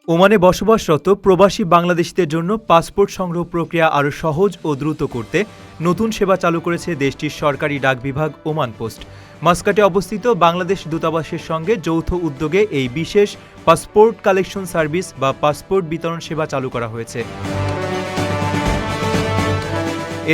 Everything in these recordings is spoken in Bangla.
ওমানে বসবাসরত প্রবাসী বাংলাদেশিদের জন্য পাসপোর্ট সংগ্রহ প্রক্রিয়া আরও সহজ ও দ্রুত করতে নতুন সেবা চালু করেছে দেশটির সরকারি ডাক বিভাগ ওমান পোস্ট। মাস্কাটে অবস্থিত বাংলাদেশ দূতাবাসের সঙ্গে যৌথ উদ্যোগে এই বিশেষ পাসপোর্ট কালেকশন সার্ভিস বা পাসপোর্ট বিতরণ সেবা চালু করা হয়েছে।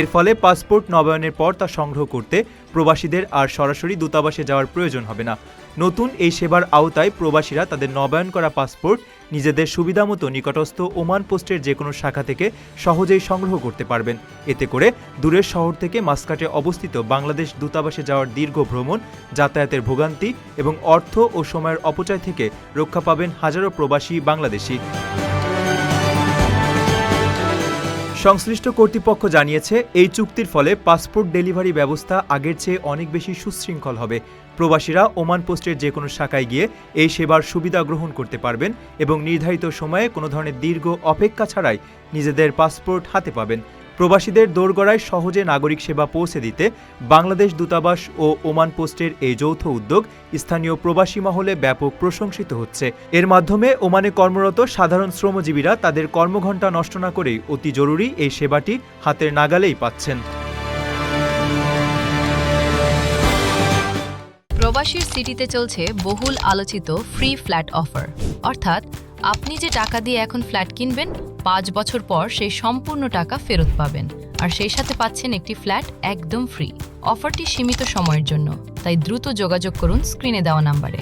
এর ফলে পাসপোর্ট নবায়নের পর তা সংগ্রহ করতে প্রবাসীদের আর সরাসরি দূতাবাসে যাওয়ার প্রয়োজন হবে না। নতুন এই সেবার আওতায় প্রবাসীরা তাদের নবায়ন করা পাসপোর্ট নিজেদের সুবিধামতো নিকটস্থ ওমান পোস্টের যে কোনো শাখা থেকে সহজেই সংগ্রহ করতে পারবেন। এতে করে দূরের শহর থেকে মাস্কাটে অবস্থিত বাংলাদেশ দূতাবাসে যাওয়ার দীর্ঘ ভ্রমণ, যাতায়াতের ভোগান্তি এবং অর্থ ও সময়ের অপচয় থেকে রক্ষা পাবেন হাজারো প্রবাসী বাংলাদেশি। সংশ্লিষ্ট কর্তৃপক্ষ জানিয়েছে, এই চুক্তির ফলে পাসপোর্ট ডেলিভারি ব্যবস্থা আগের চেয়ে অনেক বেশি সুশৃঙ্খল হবে। প্রবাসীরা ওমান পোস্টের যে কোনো শাখায় গিয়ে এই সেবার সুবিধা গ্রহণ করতে পারবেন এবং নির্ধারিত সময়ে কোনো ধরনের দীর্ঘ অপেক্ষা ছাড়াই নিজেদের পাসপোর্ট হাতে পাবেন। প্রবাসীদের দোরগোড়ায় সহজে নাগরিক সেবা পৌঁছে দিতে বাংলাদেশ দূতাবাস ও ওমান পোস্টের এই যৌথ উদ্যোগ স্থানীয় প্রবাসী মহলে ব্যাপক প্রশংসিত হচ্ছে। এর মাধ্যমে ওমানে কর্মরত সাধারণ শ্রমজীবীরা তাদের কর্মঘণ্টা নষ্ট না করেই অতি জরুরি এই সেবাটি হাতের নাগালেই পাচ্ছেন। প্রবাসীর সিটিতে চলছে বহুল আলোচিত ফ্রি ফ্ল্যাট অফার, অর্থাৎ আপনি যে টাকা দিয়ে এখন ফ্ল্যাট কিনবেন 5 বছর পর সেই সম্পূর্ণ টাকা ফেরত পাবেন, আর সেই সাথে পাচ্ছেন একটি ফ্ল্যাট একদম ফ্রি। অফারটি সীমিত সময়ের জন্য, তাই দ্রুত যোগাযোগ করুন স্ক্রিনে দেওয়া নাম্বারে।